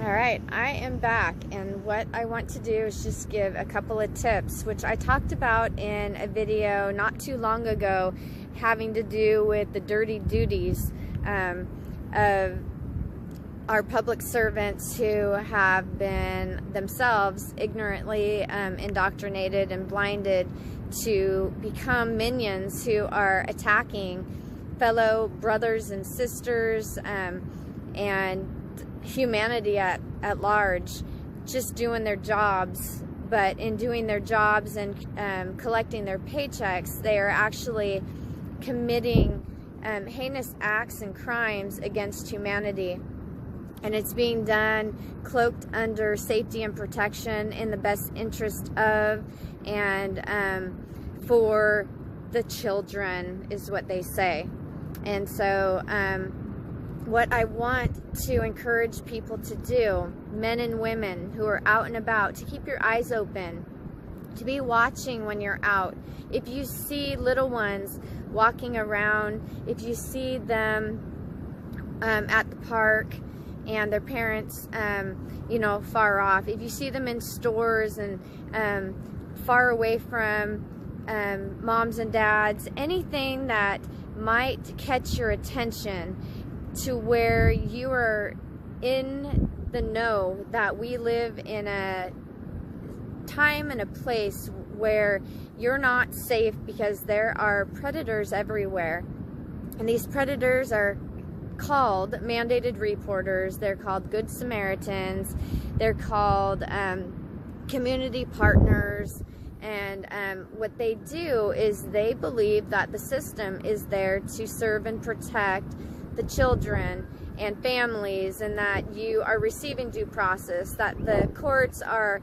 All right, I am back, and what I want to do is just give a couple of tips, which I talked about in a video not too long ago, having to do with the dirty duties of our public servants who have been themselves ignorantly indoctrinated and blinded to become minions who are attacking fellow brothers and sisters and humanity at large, just doing their jobs. But in doing their jobs and collecting their paychecks, they are actually committing heinous acts and crimes against humanity. And it's being done cloaked under safety and protection in the best interest of and for the children, is what they say. And so what I want to encourage people to do, men and women who are out and about, to keep your eyes open, to be watching when you're out. If you see little ones walking around, if you see them at the park and their parents, you know, far off, if you see them in stores and far away from moms and dads, anything that might catch your attention to where you are in the know that we live in a time and a place where you're not safe because there are predators everywhere. And these predators are called mandated reporters, they're called Good Samaritans, they're called community partners, and what they do is they believe that the system is there to serve and protect the children and families, and that you are receiving due process, that the courts are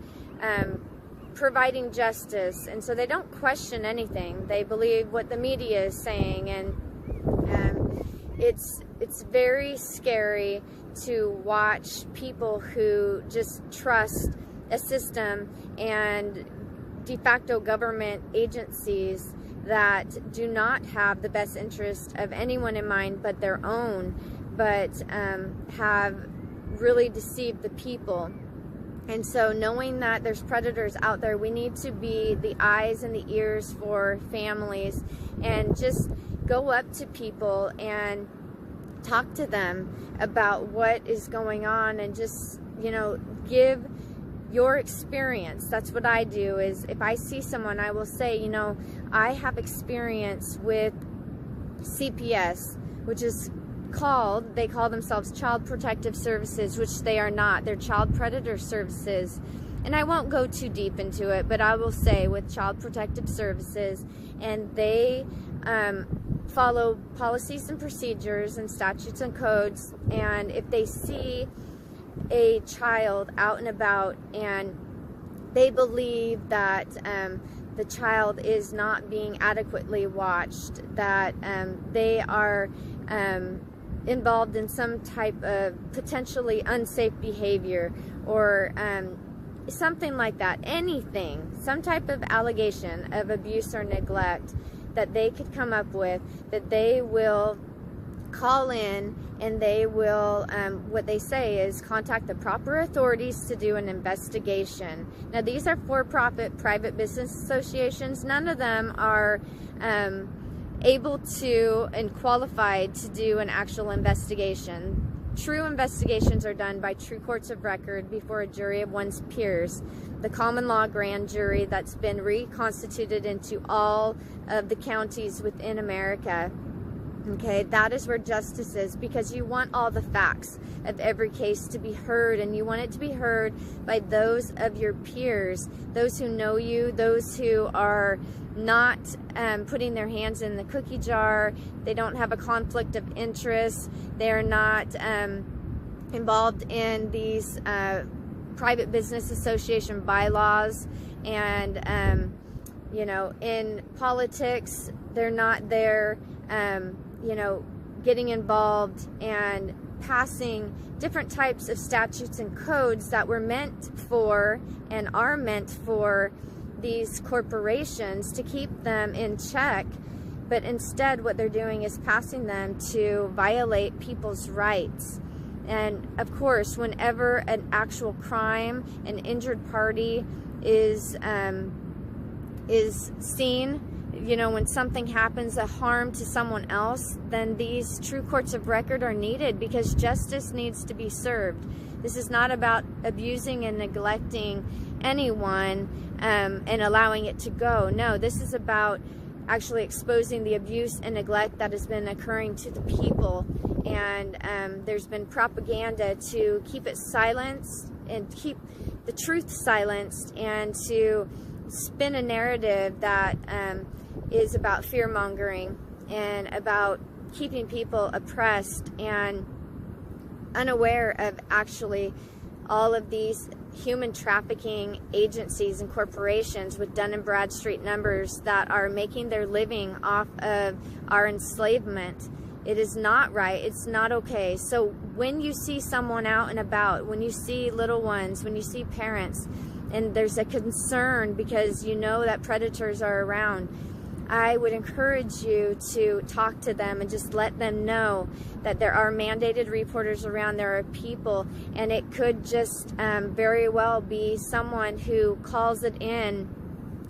providing justice, and so they don't question anything. They believe what the media is saying, and it's very scary to watch people who just trust a system and de facto government agencies that do not have the best interest of anyone in mind but their own, but have really deceived the people. And so knowing that there's predators out there, we need to be the eyes and the ears for families, and just go up to people and talk to them about what is going on, and just, you know, give your experience. That's what I do. Is if I see someone, I will say, you know, I have experience with CPS, which is called, they call themselves Child Protective Services, which they are not. They're Child Predator Services. And I won't go too deep into it, but I will say with Child Protective Services, and they follow policies and procedures and statutes and codes, and if they see a child out and about and they believe that the child is not being adequately watched, that they are involved in some type of potentially unsafe behavior, or something like that, anything, some type of allegation of abuse or neglect that they could come up with, that they will call in, and they will, what they say is, contact the proper authorities to do an investigation. Now, these are for-profit private business associations. None of them are able to and qualified to do an actual investigation. True investigations are done by true courts of record before a jury of one's peers, the common law grand jury that's been reconstituted into all of the counties within America. Okay, that is where justice is, because you want all the facts of every case to be heard, and you want it to be heard by those of your peers, those who know you, those who are not putting their hands in the cookie jar, they don't have a conflict of interest, they're not involved in these private business association bylaws, and you know, in politics, they're not there you know, getting involved and passing different types of statutes and codes that were meant for and are meant for these corporations to keep them in check, but instead what they're doing is passing them to violate people's rights. And of course, whenever an actual crime, an injured party is seen, you know, when something happens, a harm to someone else, then these true courts of record are needed, because justice needs to be served. This is not about abusing and neglecting anyone and allowing it to go. No, this is about actually exposing the abuse and neglect that has been occurring to the people. And there's been propaganda to keep it silenced and keep the truth silenced, and to spin a narrative that is about fear-mongering and about keeping people oppressed and unaware of actually all of these human trafficking agencies and corporations with Dun & Bradstreet numbers that are making their living off of our enslavement. It is not right. It's not okay. So when you see someone out and about, when you see little ones, when you see parents, and there's a concern because you know that predators are around, I would encourage you to talk to them and just let them know that there are mandated reporters around, there are people, and it could just very well be someone who calls it in,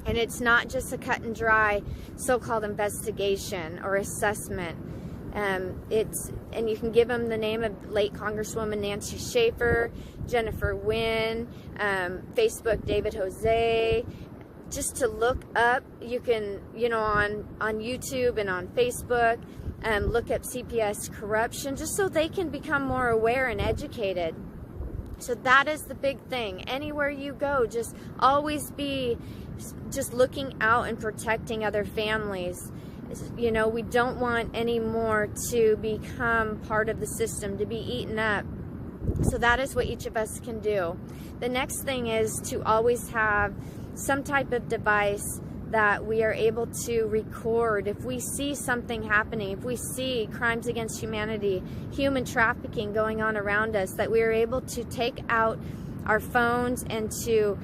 and it's not just a cut and dry so-called investigation or assessment. And you can give them the name of late Congresswoman Nancy Schaefer, Jennifer Wynn, Facebook David Jose, just to look up. You can, you know, on YouTube and on Facebook, look up CPS corruption, just so they can become more aware and educated. So that is the big thing. Anywhere you go, just always be just looking out and protecting other families. You know, we don't want any more to become part of the system, to be eaten up. So that is what each of us can do. The next thing is to always have some type of device that we are able to record if we see something happening, if we see crimes against humanity, human trafficking going on around us, that we are able to take out our phones and to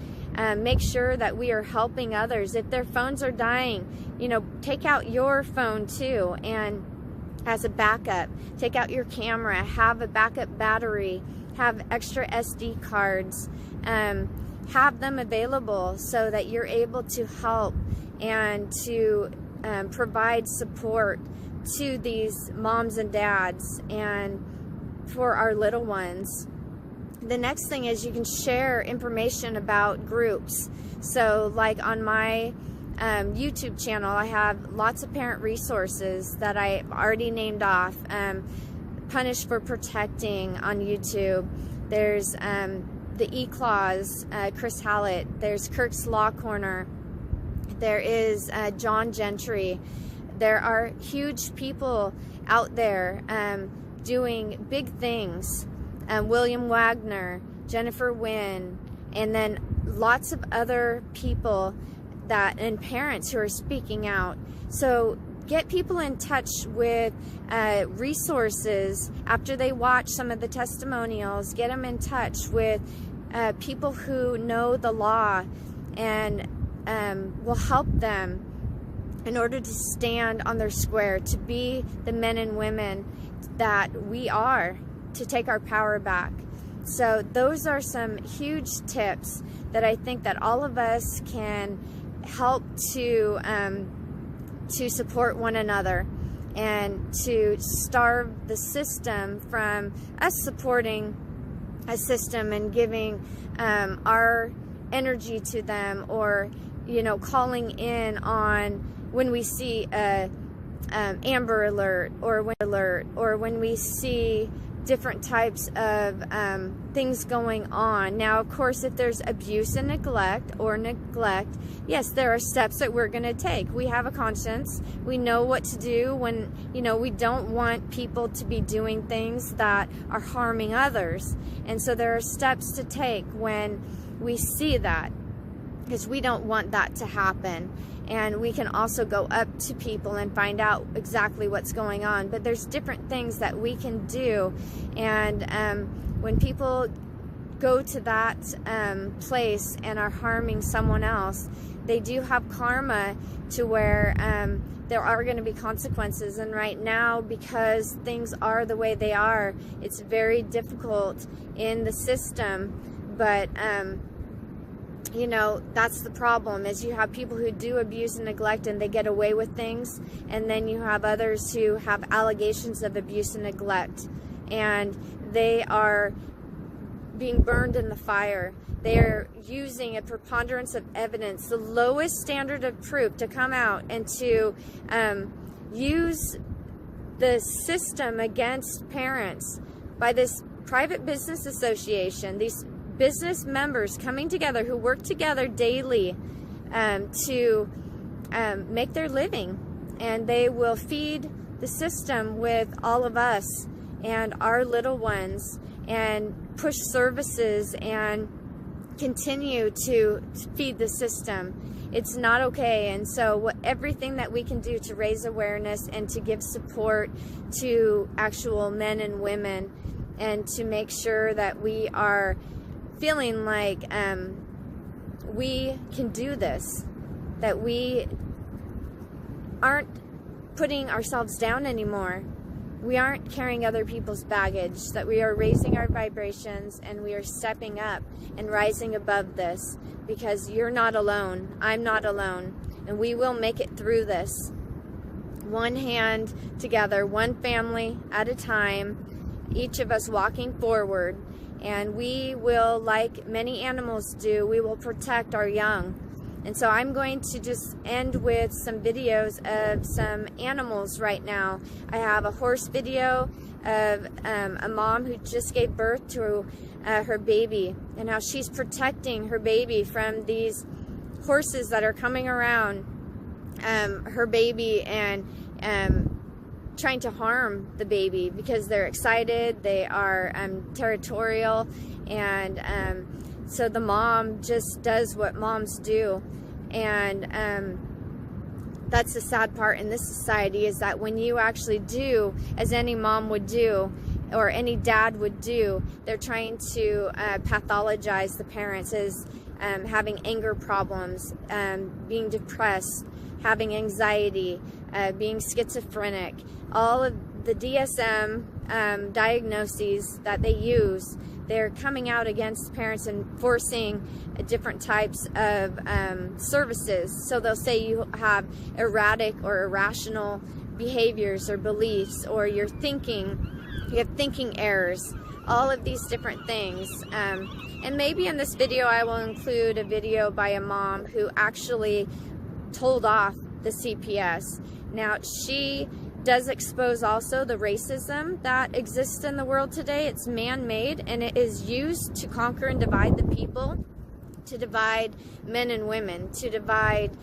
make sure that we are helping others. If their phones are dying, you know, take out your phone too, and as a backup, take out your camera, have a backup battery, have extra SD cards, have them available so that you're able to help and to provide support to these moms and dads and for our little ones. The next thing is you can share information about groups. So like on my YouTube channel, I have lots of parent resources that I already named off. Punish for Protecting on YouTube. There's the E-Clause, Chris Hallett. There's Kirk's Law Corner. There is John Gentry. There are huge people out there doing big things. William Wagner, Jennifer Wynn, and then lots of other people and parents who are speaking out. So get people in touch with resources after they watch some of the testimonials. Get them in touch with people who know the law and will help them in order to stand on their square, to be the men and women that we are, to take our power back. So those are some huge tips that I think that all of us can help to support one another and to starve the system from us supporting a system and giving our energy to them, or, you know, calling in on when we see a Amber Alert, or when we see different types of things going on. Now, of course, if there's abuse and neglect, yes, there are steps that we're going to take. We have a conscience. We know what to do when, you know, we don't want people to be doing things that are harming others. And so there are steps to take when we see that, because we don't want that to happen. And we can also go up to people and find out exactly what's going on. But there's different things that we can do. And when people go to that place and are harming someone else, they do have karma to where there are going to be consequences. And right now, because things are the way they are, it's very difficult in the system. But you know, that's the problem, is you have people who do abuse and neglect and they get away with things, and then you have others who have allegations of abuse and neglect, and they are being burned in the fire. They're using a preponderance of evidence, the lowest standard of proof, to come out and to use the system against parents by this private business association, these business members coming together who work together daily to make their living. And they will feed the system with all of us and our little ones, and push services and continue to feed the system. It's not okay. And so everything that we can do to raise awareness and to give support to actual men and women, and to make sure that we are feeling like we can do this, that we aren't putting ourselves down anymore. We aren't carrying other people's baggage, that we are raising our vibrations and we are stepping up and rising above this, because you're not alone. I'm not alone. And we will make it through this. One hand together, one family at a time, each of us walking forward. And we will, like many animals do, we will protect our young. And so I'm going to just end with some videos of some animals right now. I have a horse video of a mom who just gave birth to her baby, and how she's protecting her baby from these horses that are coming around her baby and trying to harm the baby, because they're excited, they are territorial, and so the mom just does what moms do. And that's the sad part in this society, is that when you actually do as any mom would do, or any dad would do, they're trying to pathologize the parents as having anger problems, being depressed, having anxiety, being schizophrenic. All of the DSM diagnoses that they use, they're coming out against parents and forcing different types of services. So they'll say you have erratic or irrational behaviors or beliefs, or you're thinking, you have thinking errors, all of these different things. And maybe in this video I will include a video by a mom who actually told off the CPS. Now, she does expose also the racism that exists in the world today. It's man-made, and it is used to conquer and divide the people, to divide men and women, to divide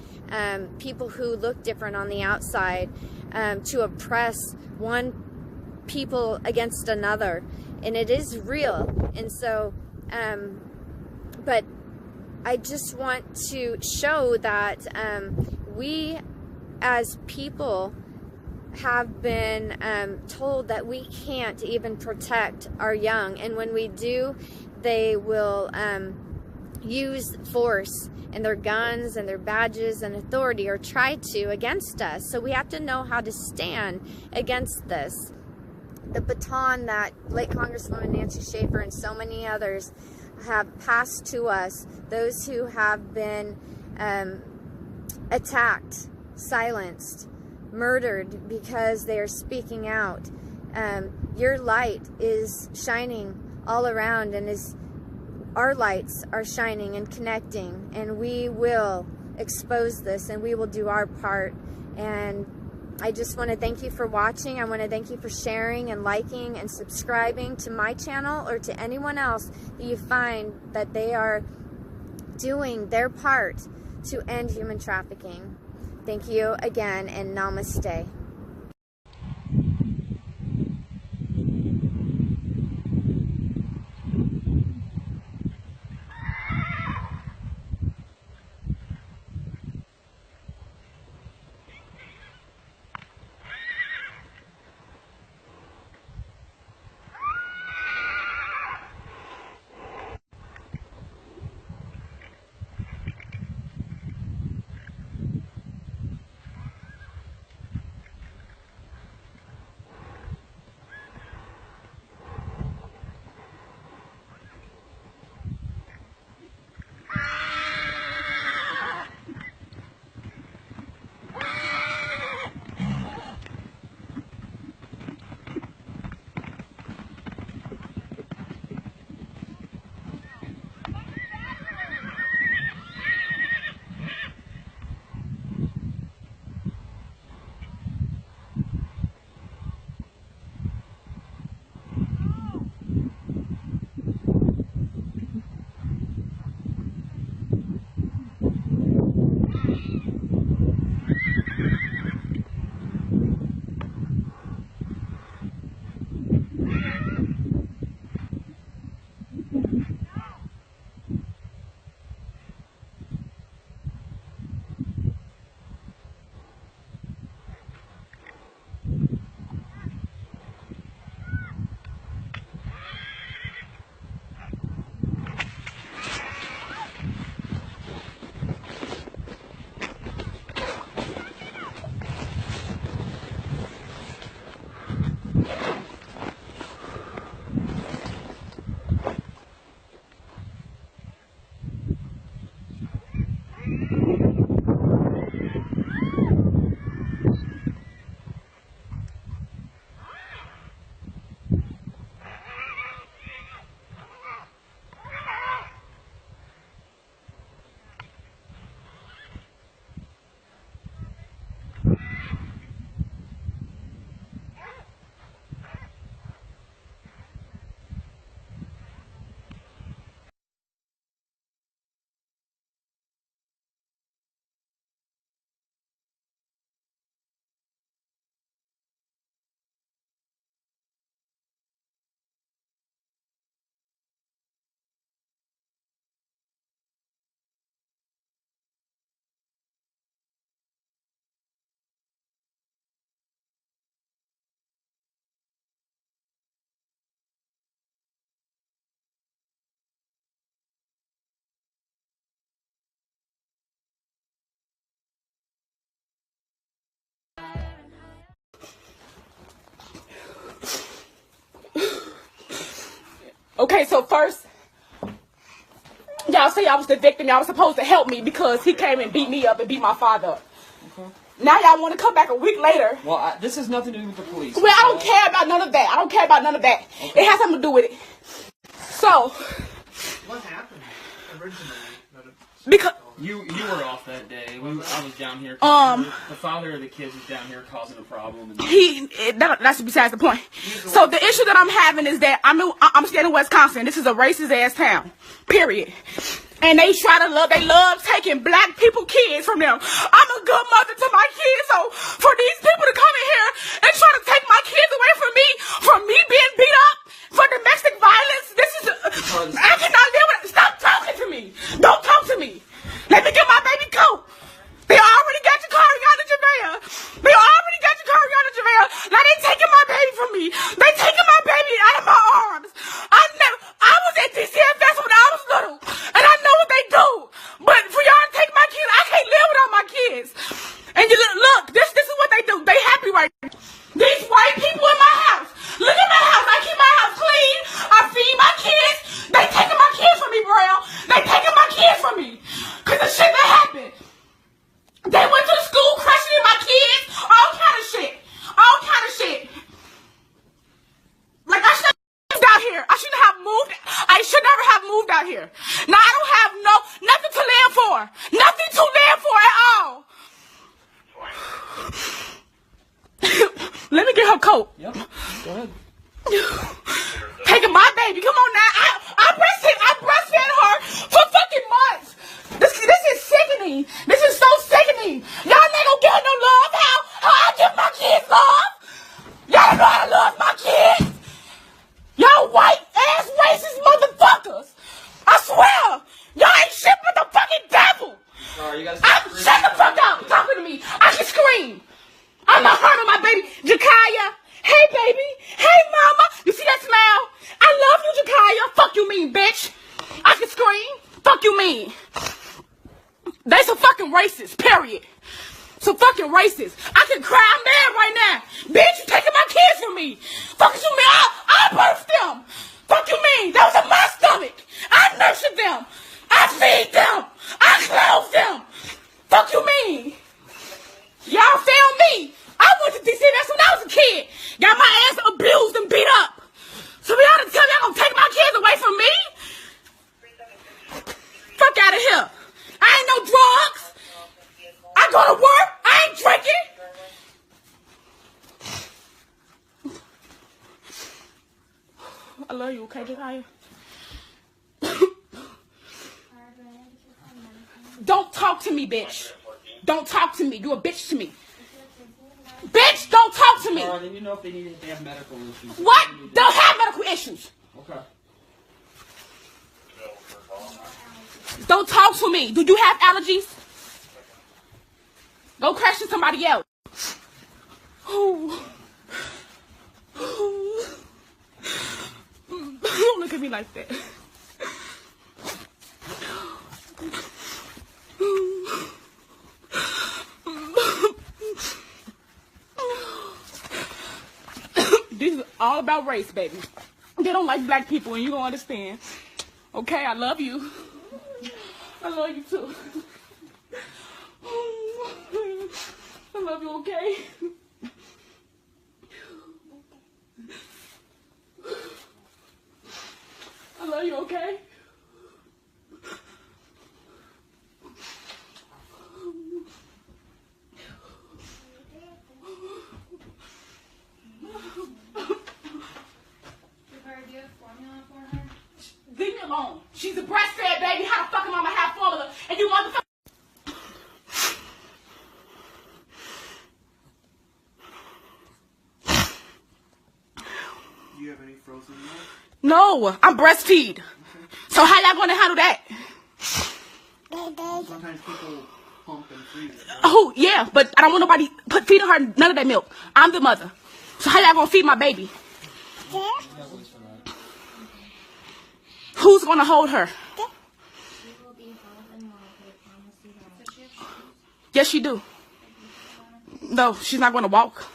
people who look different on the outside, to oppress one people against another. And it is real. And so but I just want to show that we as people have been told that we can't even protect our young, and when we do, they will use force and their guns and their badges and authority, or try to, against us. So we have to know how to stand against this. The baton that late Congresswoman Nancy Schaefer and so many others have passed to us, those who have been attacked, silenced, murdered because they are speaking out. Your light is shining all around, and our lights are shining and connecting, and we will expose this, and we will do our part. And I just want to thank you for watching. I want to thank you for sharing and liking and subscribing to my channel, or to anyone else that you find that they are doing their part to end human trafficking. Thank you again, and namaste. Okay, so first, y'all say I was the victim. Y'all was supposed to help me because he came and beat me up and beat my father up. Okay. Now y'all want to come back a week later. Well, this has nothing to do with the police. Well, I don't care about none of that. I don't care about none of that. Okay. It has something to do with it. So. What happened originally? Because you were off that day. I was down here. The father of the kids was down here causing a problem. That's besides the point. So the issue that I'm having is that I'm staying in Wisconsin. This is a racist ass town. Period. And they love taking black people kids from them. I'm a good mother to my kids, so for these people to come in here and try to take my kids away from me being beat up for domestic violence, this is I cannot deal with it. Stop talking to me. Don't talk to me. Let me get my baby coat. They already got your Cariana Javea. They already got your Cariana Javea. Now they taking my baby from me. They taking my baby out of my arms. I was at DCFS when I was little, and I know what they do. But for y'all to take my kids, I can't live without my kids. And you look, this is what they do. They happy right now. These white people in my house. Look at my house. I keep my house clean. I feed my kids. They taking my kids from me, Braille. They taking my kids from me. Because the shit that happened. They went to the school questioning my kids. All kind of shit. All kind of shit. Like, I should have moved out here. I shouldn't have moved. I should never have moved out here. Now, I don't have nothing to live for. Nothing to live for at all. Let me get her coat. Yep. Go ahead. Taking my baby. Come on now. I breastfed her for fucking months. This is sickening. This is so sickening. Y'all not gonna give her no love. How I give my kids love? Y'all don't know how to love my kids. Y'all white ass racist motherfuckers. I swear. Y'all ain't shit but the fucking devil. Sorry, you guys. Shut the fuck up talking to me. I can scream. I'm not hurting my baby. Jakaya. Hey, baby. Hey, mama. You see that smile? I love you, Jakaya. Fuck you mean, bitch. I can scream. Fuck you mean. They some fucking racist, period. Some fucking racist. I can cry. I'm mad right now. Bitch, you taking my kids from me. Fuck you mean? I birthed them. Fuck you mean? That was in my stomach. I nurtured them. I feed them. I clothed them. Fuck you mean? Y'all failed me. I went to DCFS when I was a kid. Got my ass abused and beat up. So y'all to tell me y'all gonna take my kids away from me? Fuck out of here. I ain't no drugs. I go to work. I ain't drinking. I love you, okay, Jakaya? Don't talk to me, bitch. Don't talk to me. You a bitch to me. Bitch, don't talk to me. Did you know if they have medical issues? What? They'll have medical issues. Okay. Don't talk to me. Do you have allergies? Go question somebody else. Don't look at me like that. This is all about race, baby. They don't like black people, and you don't understand. Okay, I love you. I love you too. I love you, okay? I love you, okay? Leave me alone. She's a breastfed baby. How the fuck am I gonna have formula? And you motherfucker. Do you have any frozen milk? No, I'm breastfeed. Okay. So how y'all gonna handle that? Sometimes people pump and freeze it. Right? Oh, yeah, but I don't want nobody feeding her none of that milk. I'm the mother. So how y'all gonna feed my baby? Who's gonna hold her? Yes, she do. No, she's not gonna walk.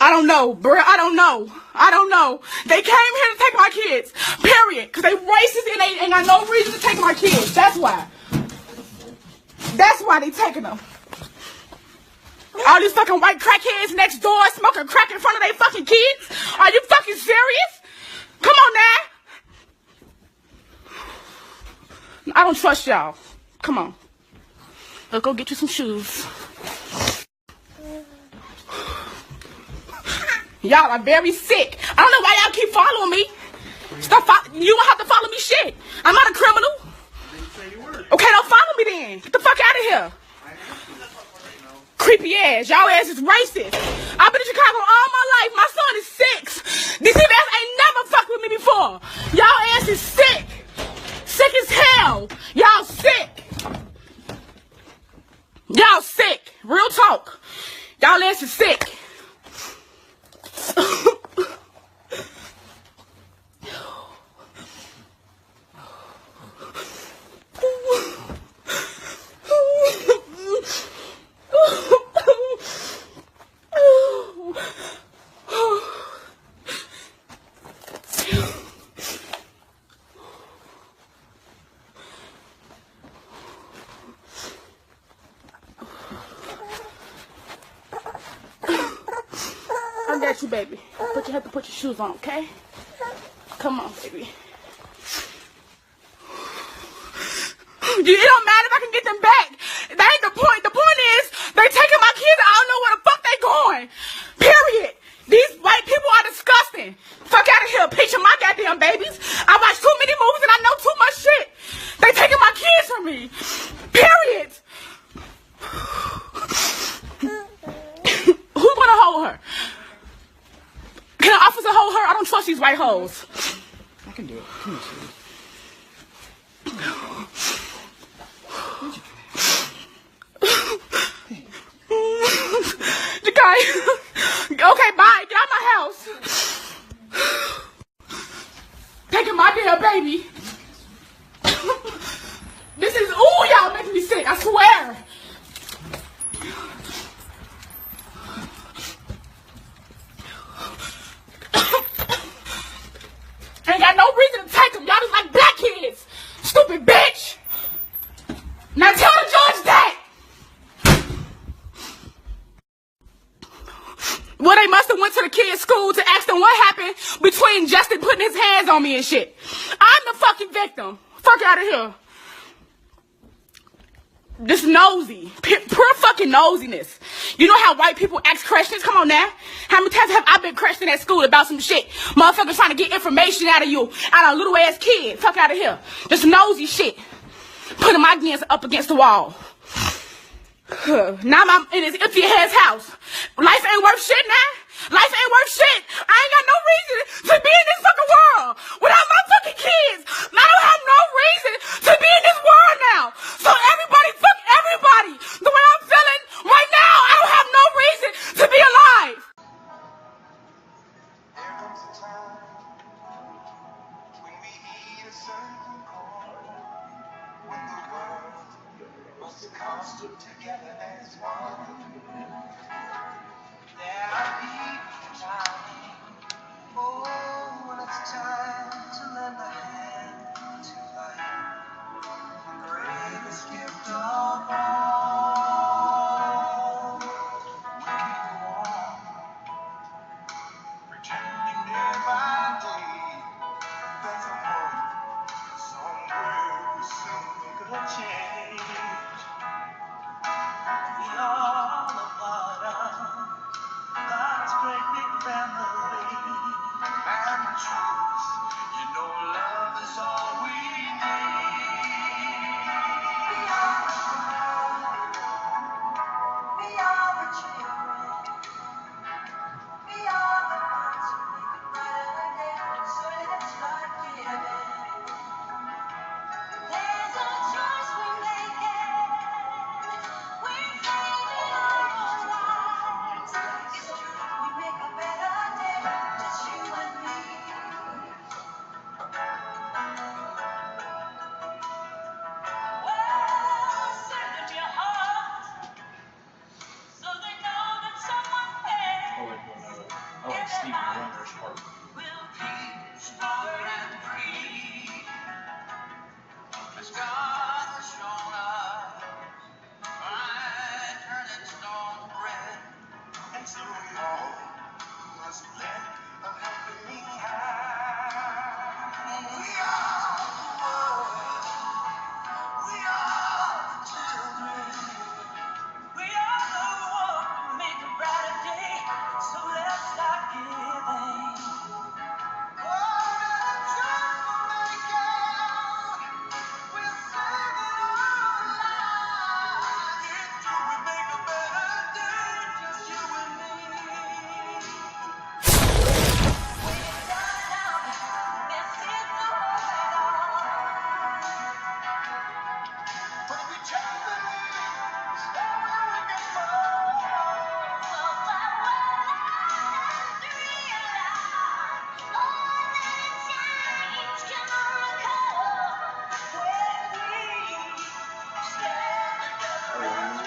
I don't know, bruh. I don't know. They came here to take my kids. Period. Because they racist and they ain't got no reason to take my kids. That's why. That's why they taking them. All these fucking white crackheads next door smoking crack in front of their fucking kids. Are you fucking serious? Come on now. I don't trust y'all. Come on. Let's go get you some shoes. Y'all are very sick. I don't know why y'all keep following me. Stop. You don't have to follow me shit. I'm not a criminal. Okay, don't follow me then. Get the fuck out of here. Creepy ass. Y'all ass is racist. I've been in Chicago all my life. My son is 6. These people ain't never fucked with me before. Y'all ass is sick. Sick as hell. Y'all sick. Y'all sick. Real talk. Y'all ass is sick. I got you, baby. But you have to put your shoes on, okay? Come on, baby. It don't matter if I can get them back. That ain't the point. The point is, they taking my kids. I don't know where the fuck they going. Period. These white people are disgusting. Fuck out of here, picture my goddamn babies. I watch too many movies and I know too much shit. They taking my kids from me. Period. Who's gonna hold her? Can an officer hold her? I don't trust these white hoes. I can do it. Come here, sweetie. Okay, bye. Get out of my house. Taking my damn baby. This is, ooh, y'all making me sick. I swear. Ain't got no reason to take them. Y'all just like black kids. Stupid bitch. Now tell the judge that. Well, they must have went to the kids' school to ask them what happened between Justin putting his hands on me and shit. I'm the fucking victim. Fuck out of here. This nosy. Pure fucking nosiness. You know how white people ask questions? Come on now. How many times have I been questioned at school about some shit? Motherfuckers trying to get information out of you. Out of a little ass kid. Fuck out of here. Just nosy shit. Putting my hands up against the wall. Now I'm in his empty ass house. Life ain't worth shit now. Life ain't worth shit. I ain't got no reason to be in this fucking world without my fucking kids. I don't have no reason to be in this world now. So everybody, fuck everybody. The way I'm feeling right now, I don't have no reason to be alive. There comes a time when we heed a certain call, when the world must come together as one. There are people dying. Oh, when it's time to lend a hand to life, the greatest gift of all. We go on, pretending day by day there's a hope somewhere we'll soon make a change. We are Steve Wonder's part. We'll keep stronger and free. As God has shown us by turning stone to bread, and so we all must lend a helping hand. We are the world. We are the children. We are the one to make a brighter day. So let's start giving. Oh, that transformation will save it all alive. Together we make a better day, just you and me. Way down, this is the way down. But if we just believe, somewhere we can fall. So far and realize all that change gonna come when we stand together as